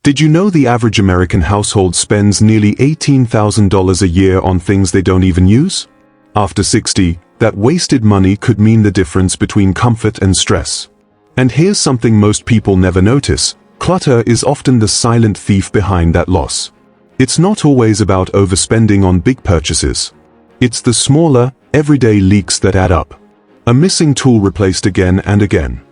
Did you know the average American household spends nearly $18,000 a year on things they don't even use? After 60, that wasted money could mean the difference between comfort and stress. And here's something most people never notice: clutter is often the silent thief behind that loss. It's not always about overspending on big purchases. It's the smaller, everyday leaks that add up. A missing tool replaced again and again.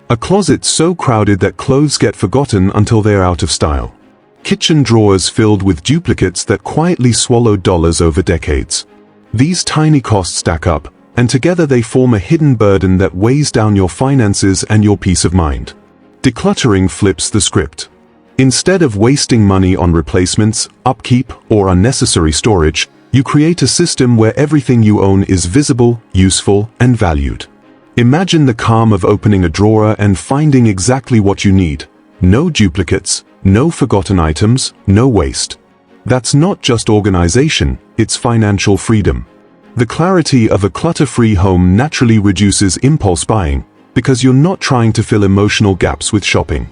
A closet so crowded that clothes get forgotten until they're out of style. Kitchen drawers filled with duplicates that quietly swallow dollars over decades. These tiny costs stack up, and together they form a hidden burden that weighs down your finances and your peace of mind. Decluttering flips the script. Instead of wasting money on replacements, upkeep, or unnecessary storage, you create a system where everything you own is visible, useful, and valued. Imagine the calm of opening a drawer and finding exactly what you need. No duplicates, no forgotten items, no waste. That's not just organization, it's financial freedom. The clarity of a clutter-free home naturally reduces impulse buying, because you're not trying to fill emotional gaps with shopping.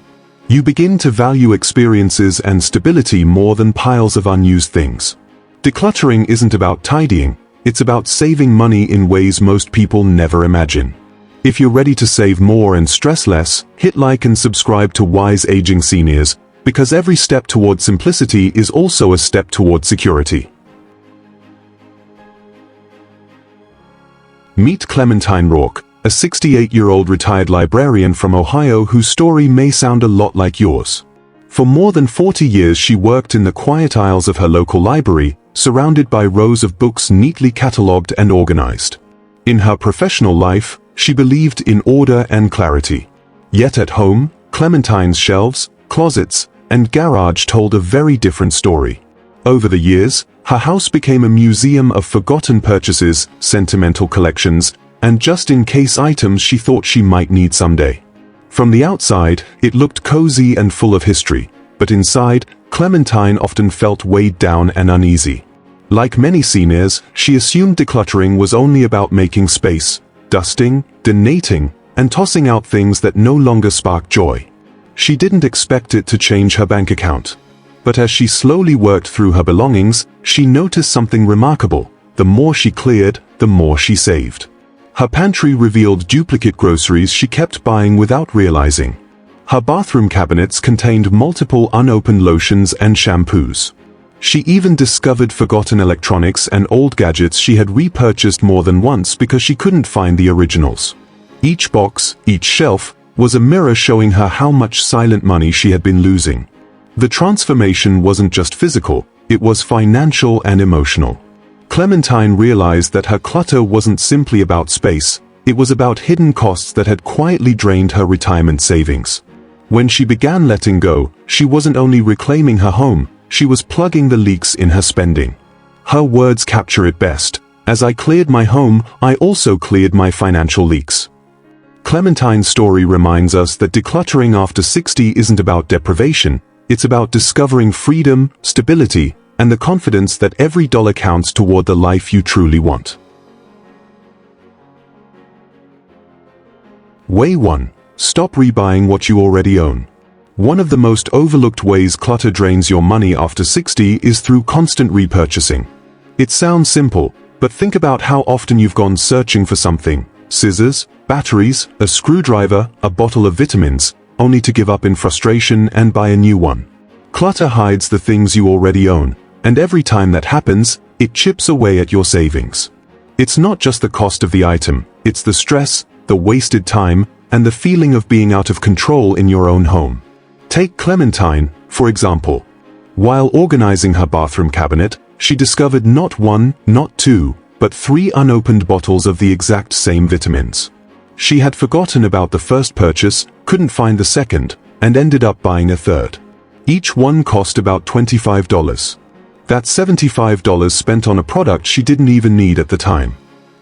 You begin to value experiences and stability more than piles of unused things. Decluttering isn't about tidying, it's about saving money in ways most people never imagine. If you're ready to save more and stress less, hit like and subscribe to Wise Aging Seniors, because every step toward simplicity is also a step toward security. Meet Clementine, a 68-year-old retired librarian from Ohio whose story may sound a lot like yours. For more than 40 years she worked in the quiet aisles of her local library, surrounded by rows of books neatly catalogued and organized. In her professional life, she believed in order and clarity. Yet at home, Clementine's shelves, closets, and garage told a very different story. Over the years, her house became a museum of forgotten purchases, sentimental collections, and just-in-case items she thought she might need someday. From the outside, it looked cozy and full of history, but inside, Clementine often felt weighed down and uneasy. Like many seniors, she assumed decluttering was only about making space, dusting, donating, and tossing out things that no longer spark joy. She didn't expect it to change her bank account. But as she slowly worked through her belongings, she noticed something remarkable. The more she cleared, the more she saved. Her pantry revealed duplicate groceries she kept buying without realizing. Her bathroom cabinets contained multiple unopened lotions and shampoos. She even discovered forgotten electronics and old gadgets she had repurchased more than once because she couldn't find the originals. Each box, each shelf, was a mirror showing her how much silent money she had been losing. The transformation wasn't just physical, it was financial and emotional. Clementine realized that her clutter wasn't simply about space, it was about hidden costs that had quietly drained her retirement savings. When she began letting go, she wasn't only reclaiming her home, she was plugging the leaks in her spending. Her words capture it best: "As I cleared my home, I also cleared my financial leaks." Clementine's story reminds us that decluttering after 60 isn't about deprivation, it's about discovering freedom, stability, and the confidence that every dollar counts toward the life you truly want. Way 1. Stop rebuying what you already own. One of the most overlooked ways clutter drains your money after 60 is through constant repurchasing. It sounds simple, but think about how often you've gone searching for something: scissors, batteries, a screwdriver, a bottle of vitamins, only to give up in frustration and buy a new one. Clutter hides the things you already own, and every time that happens, it chips away at your savings. It's not just the cost of the item, it's the stress, the wasted time, and the feeling of being out of control in your own home. Take Clementine, for example. While organizing her bathroom cabinet, she discovered not one, not two, but 3 unopened bottles of the exact same vitamins. She had forgotten about the first purchase, couldn't find the second, and ended up buying a third. Each one cost about $25. That's $75 spent on a product she didn't even need at the time.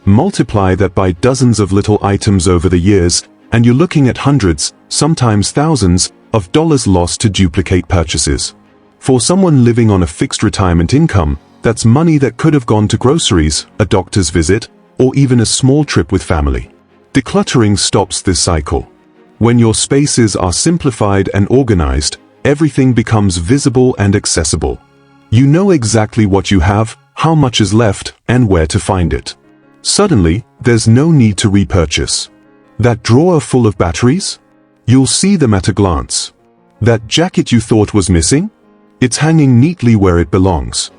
Multiply that by dozens of little items over the years, and you're looking at hundreds, sometimes thousands, of dollars lost to duplicate purchases. For someone living on a fixed retirement income, that's money that could have gone to groceries, a doctor's visit, or even a small trip with family. Decluttering stops this cycle. When your spaces are simplified and organized, Everything becomes visible and accessible. You know exactly what you have, how much is left, and where to find it. Suddenly, there's no need to repurchase. That drawer full of batteries? You'll see them at a glance. That jacket you thought was missing? It's hanging neatly where it belongs.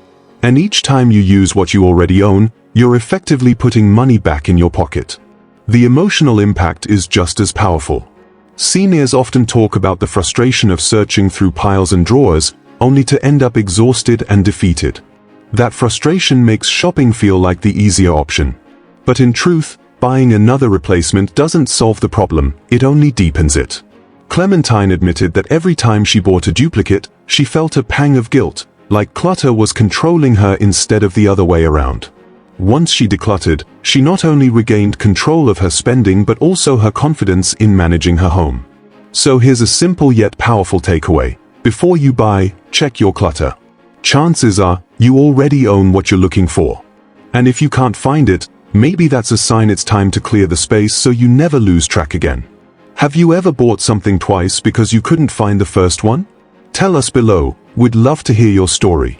And each time you use what you already own, you're effectively putting money back in your pocket. The emotional impact is just as powerful. Seniors often talk about the frustration of searching through piles and drawers, only to end up exhausted and defeated. That frustration makes shopping feel like the easier option. But in truth, buying another replacement doesn't solve the problem, it only deepens it. Clementine admitted that every time she bought a duplicate, she felt a pang of guilt, like clutter was controlling her instead of the other way around. Once she decluttered, she not only regained control of her spending but also her confidence in managing her home. So here's a simple yet powerful takeaway. Before you buy, check your clutter. Chances are, you already own what you're looking for. And if you can't find it, maybe that's a sign it's time to clear the space so you never lose track again. Have you ever bought something twice because you couldn't find the first one? Tell us below, we'd love to hear your story.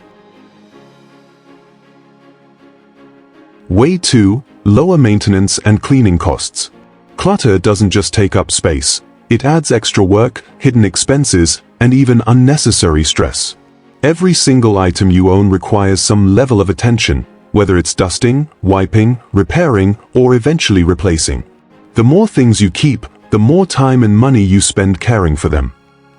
Way 2. Lower maintenance and cleaning costs. Clutter doesn't just take up space. It adds extra work, hidden expenses, and even unnecessary stress. Every single item you own requires some level of attention, whether it's dusting, wiping, repairing, or eventually replacing. The more things you keep, the more time and money you spend caring for them.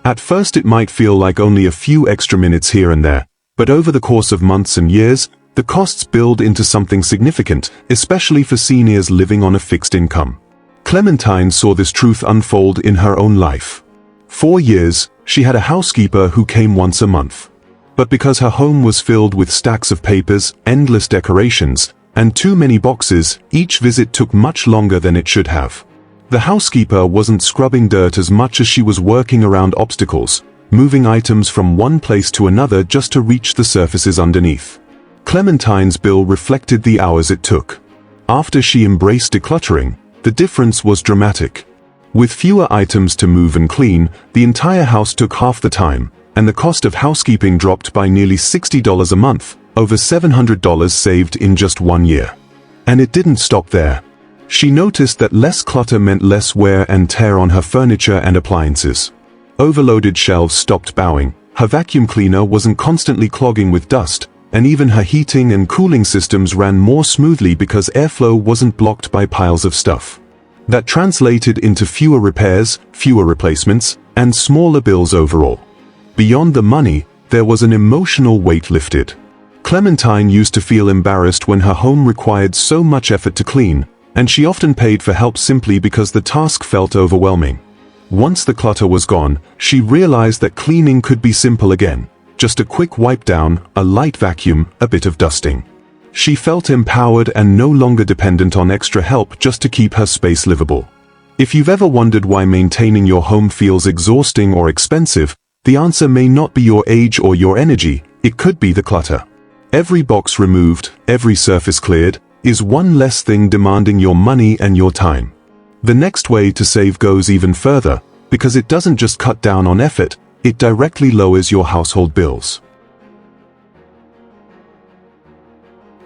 At first it might feel like only a few extra minutes here and there, but over the course of months and years, the costs build into something significant, especially for seniors living on a fixed income. Clementine saw this truth unfold in her own life. For years, she had a housekeeper who came once a month. But because her home was filled with stacks of papers, endless decorations, and too many boxes, each visit took much longer than it should have. The housekeeper wasn't scrubbing dirt as much as she was working around obstacles, moving items from one place to another just to reach the surfaces underneath. Clementine's bill reflected the hours it took. After she embraced decluttering, the difference was dramatic. With fewer items to move and clean, the entire house took half the time, and the cost of housekeeping dropped by nearly $60 a month, over $700 saved in just 1 year. And it didn't stop there. She noticed that less clutter meant less wear and tear on her furniture and appliances. Overloaded shelves stopped bowing, her vacuum cleaner wasn't constantly clogging with dust, and even her heating and cooling systems ran more smoothly because airflow wasn't blocked by piles of stuff. That translated into fewer repairs, fewer replacements, and smaller bills overall. Beyond the money, there was an emotional weight lifted. Clementine used to feel embarrassed when her home required so much effort to clean, and she often paid for help simply because the task felt overwhelming. Once the clutter was gone, she realized that cleaning could be simple again. Just a quick wipe down, a light vacuum, a bit of dusting. She felt empowered and no longer dependent on extra help just to keep her space livable. If you've ever wondered why maintaining your home feels exhausting or expensive, the answer may not be your age or your energy, it could be the clutter. Every box removed, every surface cleared, is one less thing demanding your money and your time. The next way to save goes even further, because it doesn't just cut down on effort, it directly lowers your household bills.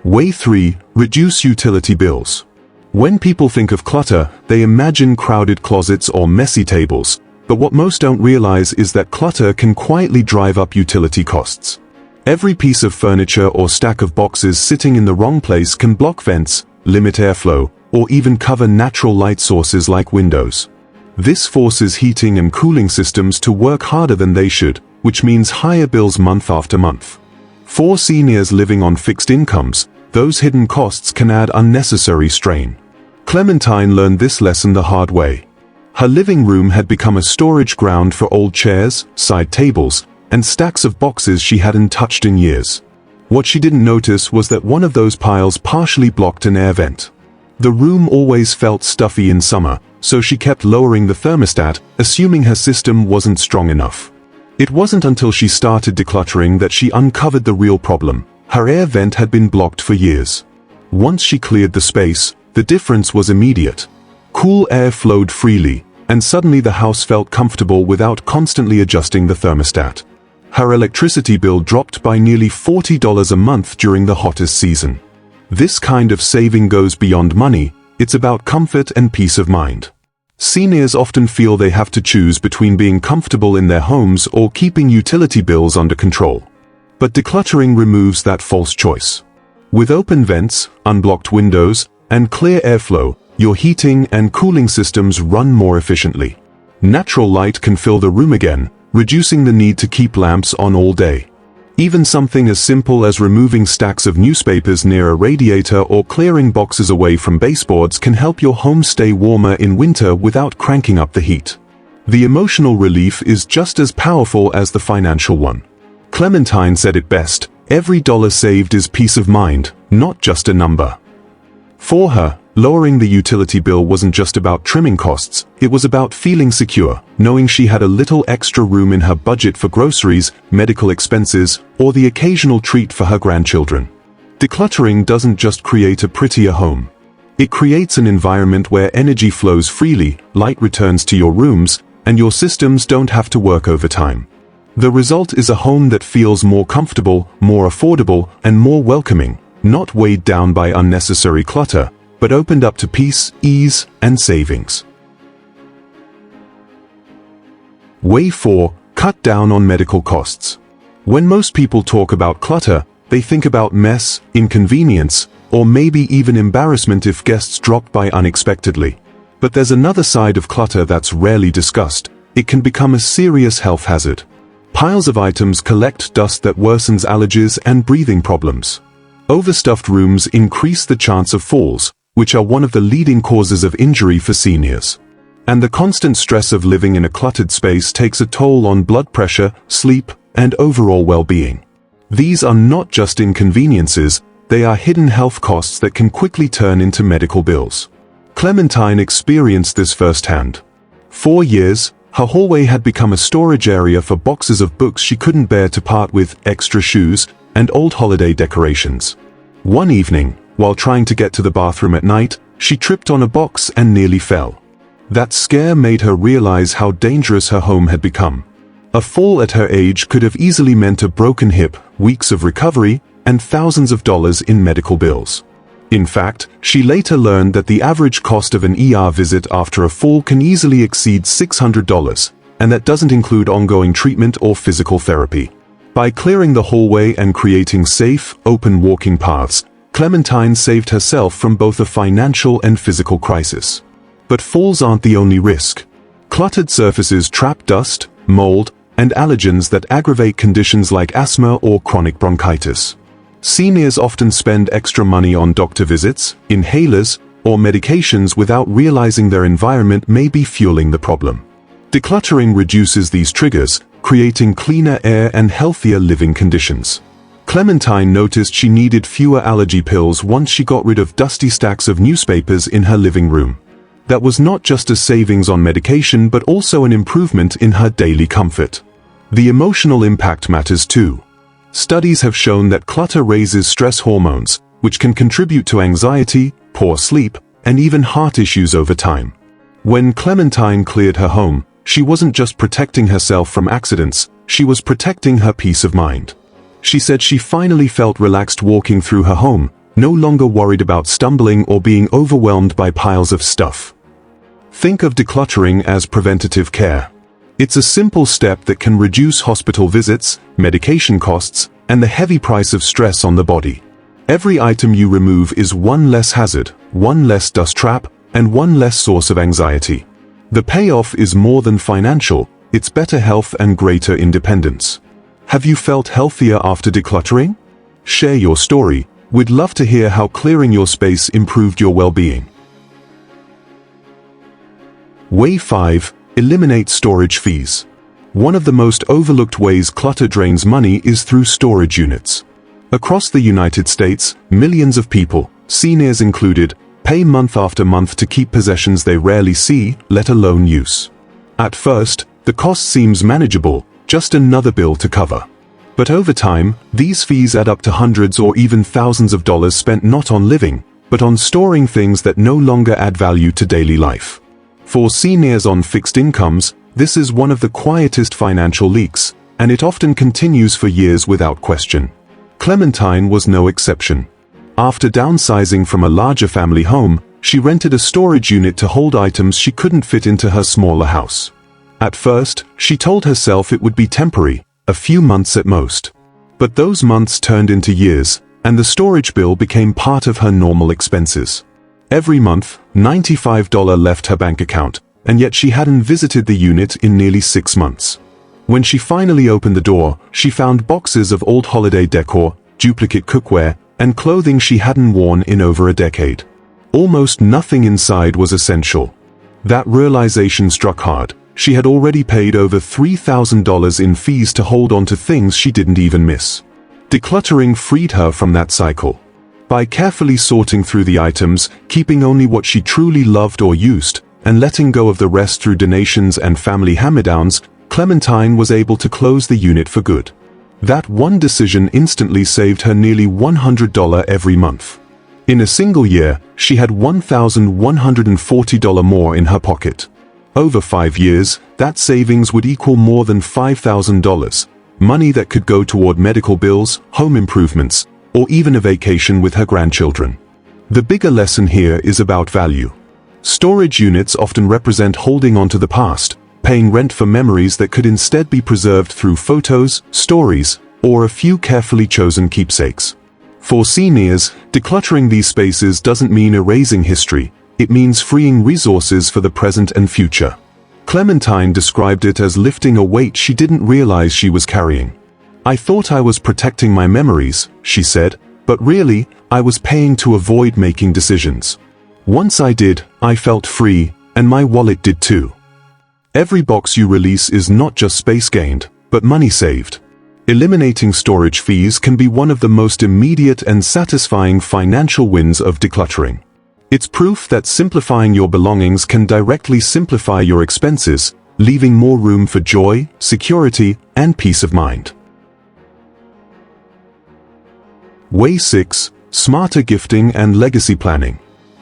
Way 3. Reduce utility bills. When people think of clutter, they imagine crowded closets or messy tables, but what most don't realize is that clutter can quietly drive up utility costs. Every piece of furniture or stack of boxes sitting in the wrong place can block vents, limit airflow, or even cover natural light sources like windows. This forces heating and cooling systems to work harder than they should, which means higher bills month after month. For seniors living on fixed incomes, those hidden costs can add unnecessary strain. Clementine learned this lesson the hard way. Her living room had become a storage ground for old chairs, side tables, and stacks of boxes she hadn't touched in years. What she didn't notice was that one of those piles partially blocked an air vent. The room always felt stuffy in summer, so she kept lowering the thermostat, assuming her system wasn't strong enough. It wasn't until she started decluttering that she uncovered the real problem. Her air vent had been blocked for years. Once she cleared the space, the difference was immediate. Cool air flowed freely, and suddenly the house felt comfortable without constantly adjusting the thermostat. Her electricity bill dropped by nearly $40 a month during the hottest season. This kind of saving goes beyond money, it's about comfort and peace of mind. Seniors often feel they have to choose between being comfortable in their homes or keeping utility bills under control. But decluttering removes that false choice. With open vents, unblocked windows, and clear airflow, your heating and cooling systems run more efficiently. Natural light can fill the room again, reducing the need to keep lamps on all day. Even something as simple as removing stacks of newspapers near a radiator or clearing boxes away from baseboards can help your home stay warmer in winter without cranking up the heat. The emotional relief is just as powerful as the financial one. Clementine said it best, "Every dollar saved is peace of mind, not just a number." For her, lowering the utility bill wasn't just about trimming costs, it was about feeling secure, knowing she had a little extra room in her budget for groceries, medical expenses, or the occasional treat for her grandchildren. Decluttering doesn't just create a prettier home. It creates an environment where energy flows freely, light returns to your rooms, and your systems don't have to work overtime. The result is a home that feels more comfortable, more affordable, and more welcoming, not weighed down by unnecessary clutter, but opened up to peace, ease, and savings. Way 4. Cut down on medical costs. When most people talk about clutter, they think about mess, inconvenience, or maybe even embarrassment if guests drop by unexpectedly. But there's another side of clutter that's rarely discussed. It can become a serious health hazard. Piles of items collect dust that worsens allergies and breathing problems. Overstuffed rooms increase the chance of falls, which are one of the leading causes of injury for seniors. And the constant stress of living in a cluttered space takes a toll on blood pressure, sleep, and overall well-being. These are not just inconveniences, they are hidden health costs that can quickly turn into medical bills. Clementine experienced this firsthand. For years, her hallway had become a storage area for boxes of books she couldn't bear to part with, extra shoes, and old holiday decorations. One evening, while trying to get to the bathroom at night, she tripped on a box and nearly fell. That scare made her realize how dangerous her home had become. A fall at her age could have easily meant a broken hip, weeks of recovery, and thousands of dollars in medical bills. In fact, she later learned that the average cost of an ER visit after a fall can easily exceed $600, and that doesn't include ongoing treatment or physical therapy. By clearing the hallway and creating safe, open walking paths, Clementine saved herself from both a financial and physical crisis. But falls aren't the only risk. Cluttered surfaces trap dust, mold, and allergens that aggravate conditions like asthma or chronic bronchitis. Seniors often spend extra money on doctor visits, inhalers, or medications without realizing their environment may be fueling the problem. Decluttering reduces these triggers, creating cleaner air and healthier living conditions. Clementine noticed she needed fewer allergy pills once she got rid of dusty stacks of newspapers in her living room. That was not just a savings on medication but also an improvement in her daily comfort. The emotional impact matters too. Studies have shown that clutter raises stress hormones, which can contribute to anxiety, poor sleep, and even heart issues over time. When Clementine cleared her home, she wasn't just protecting herself from accidents, she was protecting her peace of mind. She said she finally felt relaxed walking through her home, no longer worried about stumbling or being overwhelmed by piles of stuff. Think of decluttering as preventative care. It's a simple step that can reduce hospital visits, medication costs, and the heavy price of stress on the body. Every item you remove is one less hazard, one less dust trap, and one less source of anxiety. The payoff is more than financial, it's better health and greater independence. Have you felt healthier after decluttering? Share your story. We'd love to hear how clearing your space improved your well-being. Way 5. Eliminate storage fees. One of the most overlooked ways clutter drains money is through storage units. Across the United States, millions of people, seniors included, pay month after month to keep possessions they rarely see, let alone use. At first, the cost seems manageable, just another bill to cover. But over time, these fees add up to hundreds or even thousands of dollars spent not on living, but on storing things that no longer add value to daily life. For seniors on fixed incomes, this is one of the quietest financial leaks, and it often continues for years without question. Clementine was no exception. After downsizing from a larger family home, she rented a storage unit to hold items she couldn't fit into her smaller house. At first, she told herself it would be temporary, a few months at most. But those months turned into years, and the storage bill became part of her normal expenses. Every month, $95 left her bank account, and yet she hadn't visited the unit in nearly 6 months. When she finally opened the door, she found boxes of old holiday decor, duplicate cookware, and clothing she hadn't worn in over a decade. Almost nothing inside was essential. That realization struck hard. She had already paid over $3,000 in fees to hold on to things she didn't even miss. Decluttering freed her from that cycle. By carefully sorting through the items, keeping only what she truly loved or used, and letting go of the rest through donations and family hand-me-downs, Clementine was able to close the unit for good. That one decision instantly saved her nearly $100 every month. In a single year, she had $1,140 more in her pocket. Over 5 years, that savings would equal more than $5,000, money that could go toward medical bills, home improvements, or even a vacation with her grandchildren. The bigger lesson here is about value. Storage units often represent holding on to the past, paying rent for memories that could instead be preserved through photos, stories, or a few carefully chosen keepsakes. For seniors, decluttering these spaces doesn't mean erasing history, it means freeing resources for the present and future. Clementine described it as lifting a weight she didn't realize she was carrying. "I thought I was protecting my memories," she said, "but really, I was paying to avoid making decisions. Once I did, I felt free, and my wallet did too." Every box you release is not just space gained, but money saved. Eliminating storage fees can be one of the most immediate and satisfying financial wins of decluttering. It's proof that simplifying your belongings can directly simplify your expenses, leaving more room for joy, security, and peace of mind. Way 6. Smarter gifting and legacy planning.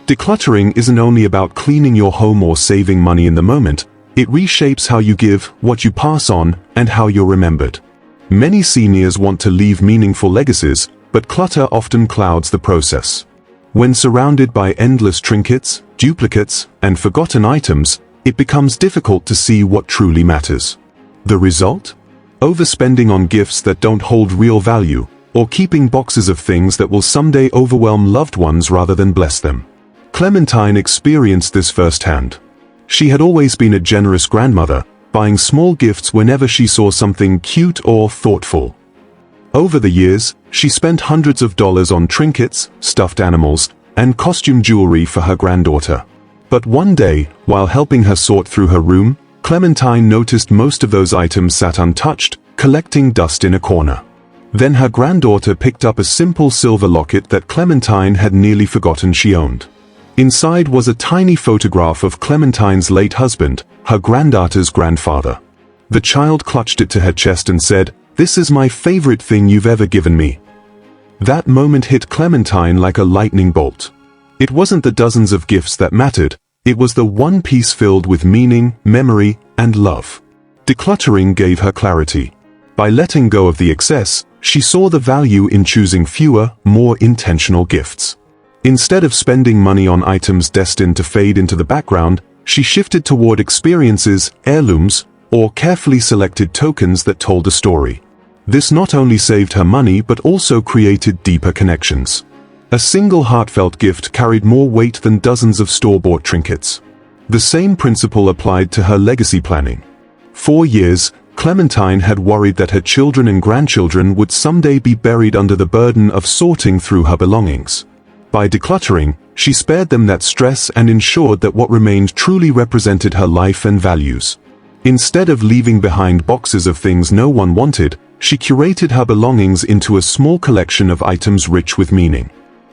Decluttering isn't only about cleaning your home or saving money in the moment, it reshapes how you give, what you pass on, and how you're remembered. Many seniors want to leave meaningful legacies, but clutter often clouds the process. When surrounded by endless trinkets, duplicates, and forgotten items, it becomes difficult to see what truly matters. The result? Overspending on gifts that don't hold real value, or keeping boxes of things that will someday overwhelm loved ones rather than bless them. Clementine experienced this firsthand. She had always been a generous grandmother, buying small gifts whenever she saw something cute or thoughtful. Over the years, she spent hundreds of dollars on trinkets, stuffed animals, and costume jewelry for her granddaughter. But one day, while helping her sort through her room, Clementine noticed most of those items sat untouched, collecting dust in a corner. Then her granddaughter picked up a simple silver locket that Clementine had nearly forgotten she owned. Inside was a tiny photograph of Clementine's late husband, her granddaughter's grandfather. The child clutched it to her chest and said, "This is my favorite thing you've ever given me." That moment hit Clementine like a lightning bolt. It wasn't the dozens of gifts that mattered, it was the one piece filled with meaning, memory, and love. Decluttering gave her clarity. By letting go of the excess, she saw the value in choosing fewer, more intentional gifts. Instead of spending money on items destined to fade into the background, she shifted toward experiences, heirlooms, or carefully selected tokens that told a story. This not only saved her money but also created deeper connections. A single heartfelt gift carried more weight than dozens of store-bought trinkets. The same principle applied to her legacy planning. For years, Clementine had worried that her children and grandchildren would someday be buried under the burden of sorting through her belongings. By decluttering, she spared them that stress and ensured that what remained truly represented her life and values. Instead of leaving behind boxes of things no one wanted, she curated her belongings into a small collection of items rich with meaning.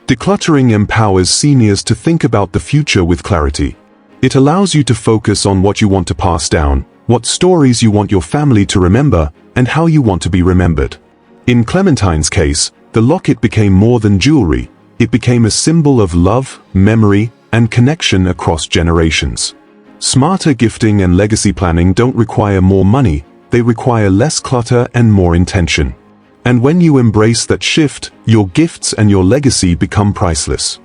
Decluttering empowers seniors to think about the future with clarity. It allows you to focus on what you want to pass down, what stories you want your family to remember, and how you want to be remembered. In Clementine's case, the locket became more than jewelry. It became a symbol of love, memory, and connection across generations. Smarter gifting and legacy planning don't require more money, they require less clutter and more intention. And when you embrace that shift, your gifts and your legacy become priceless.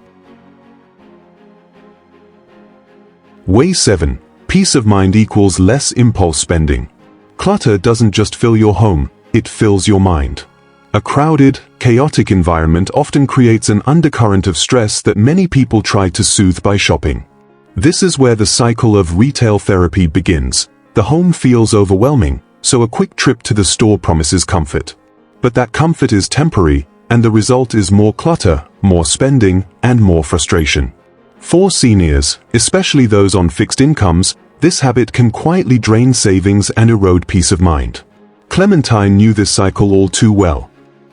Way 7. Peace of mind equals less impulse spending. Clutter doesn't just fill your home, it fills your mind. A crowded, chaotic environment often creates an undercurrent of stress that many people try to soothe by shopping. This is where the cycle of retail therapy begins. The home feels overwhelming, so a quick trip to the store promises comfort. But that comfort is temporary, and the result is more clutter, more spending, and more frustration. For seniors, especially those on fixed incomes, this habit can quietly drain savings and erode peace of mind. Clementine knew this cycle all too well.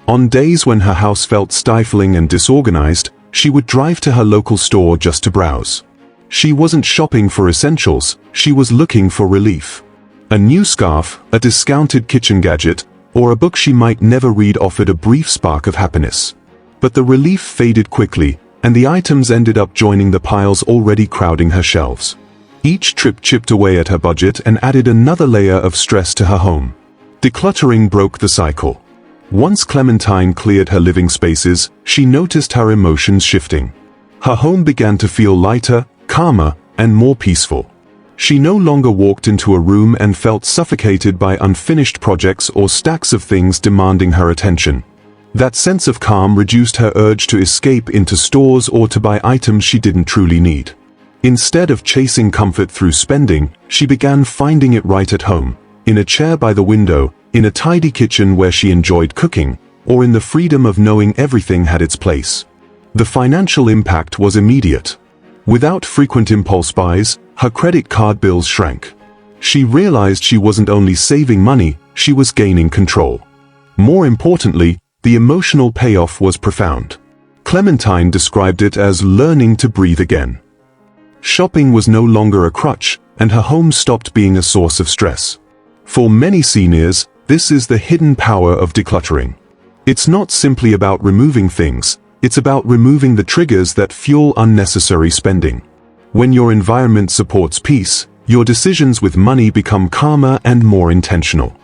On days when her house felt stifling and disorganized, she would drive to her local store just to browse. She wasn't shopping for essentials, she was looking for relief. A new scarf, a discounted kitchen gadget, or a book she might never read offered a brief spark of happiness. But the relief faded quickly, and the items ended up joining the piles already crowding her shelves. Each trip chipped away at her budget and added another layer of stress to her home. Decluttering broke the cycle. Once Clementine cleared her living spaces, she noticed her emotions shifting. Her home began to feel lighter, calmer, and more peaceful. She no longer walked into a room and felt suffocated by unfinished projects or stacks of things demanding her attention. That sense of calm reduced her urge to escape into stores or to buy items she didn't truly need. Instead of chasing comfort through spending, she began finding it right at home, in a chair by the window, in a tidy kitchen where she enjoyed cooking, or in the freedom of knowing everything had its place. The financial impact was immediate. Without frequent impulse buys, her credit card bills shrank. She realized she wasn't only saving money, she was gaining control. More importantly, the emotional payoff was profound. Clementine described it as learning to breathe again. Shopping was no longer a crutch, and her home stopped being a source of stress. For many seniors, this is the hidden power of decluttering. It's not simply about removing things, it's about removing the triggers that fuel unnecessary spending. When your environment supports peace, your decisions with money become calmer and more intentional.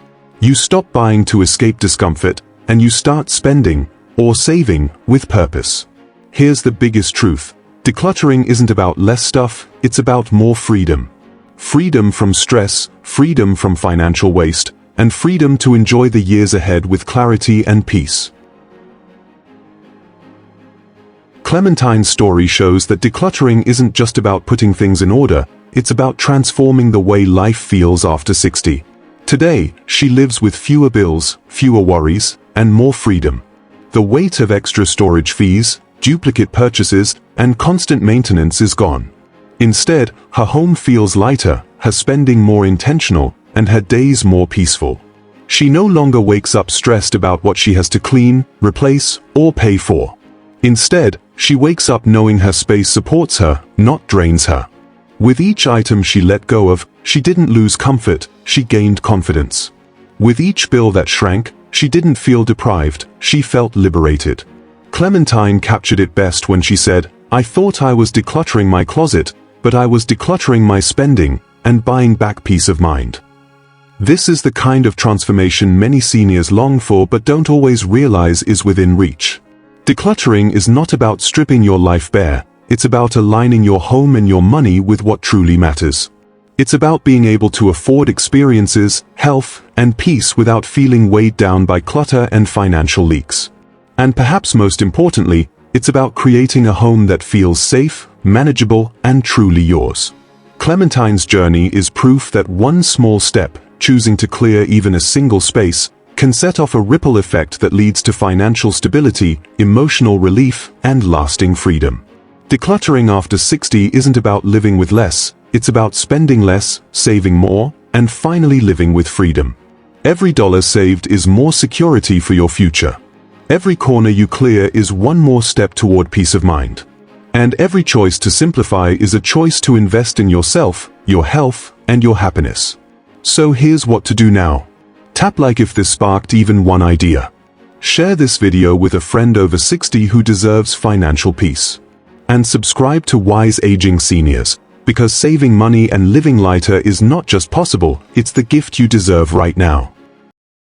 You stop buying to escape discomfort, and you start spending, or saving, with purpose. Here's the biggest truth. Decluttering isn't about less stuff, it's about more freedom. Freedom from stress, freedom from financial waste, and freedom to enjoy the years ahead with clarity and peace. Clementine's story shows that decluttering isn't just about putting things in order, it's about transforming the way life feels after 60. Today, she lives with fewer bills, fewer worries, and more freedom. The weight of extra storage fees, duplicate purchases, and constant maintenance is gone. Instead, her home feels lighter, her spending more intentional, and her days more peaceful. She no longer wakes up stressed about what she has to clean, replace, or pay for. Instead, she wakes up knowing her space supports her, not drains her. With each item she let go of, she didn't lose comfort, she gained confidence. With each bill that shrank, she didn't feel deprived, she felt liberated. Clementine captured it best when she said, "I thought I was decluttering my closet, but I was decluttering my spending, and buying back peace of mind." This is the kind of transformation many seniors long for but don't always realize is within reach. Decluttering is not about stripping your life bare, it's about aligning your home and your money with what truly matters. It's about being able to afford experiences, health, and peace without feeling weighed down by clutter and financial leaks. And perhaps most importantly, it's about creating a home that feels safe, manageable, and truly yours. Clementine's journey is proof that one small step, choosing to clear even a single space, can set off a ripple effect that leads to financial stability, emotional relief, and lasting freedom. Decluttering after 60 isn't about living with less, it's about spending less, saving more, and finally living with freedom. Every dollar saved is more security for your future. Every corner you clear is one more step toward peace of mind. And every choice to simplify is a choice to invest in yourself, your health, and your happiness. So here's what to do now. Tap like if this sparked even one idea. Share this video with a friend over 60 who deserves financial peace. And subscribe to Wise Aging Seniors, Because saving money and living lighter is not just possible, it's the gift you deserve right now.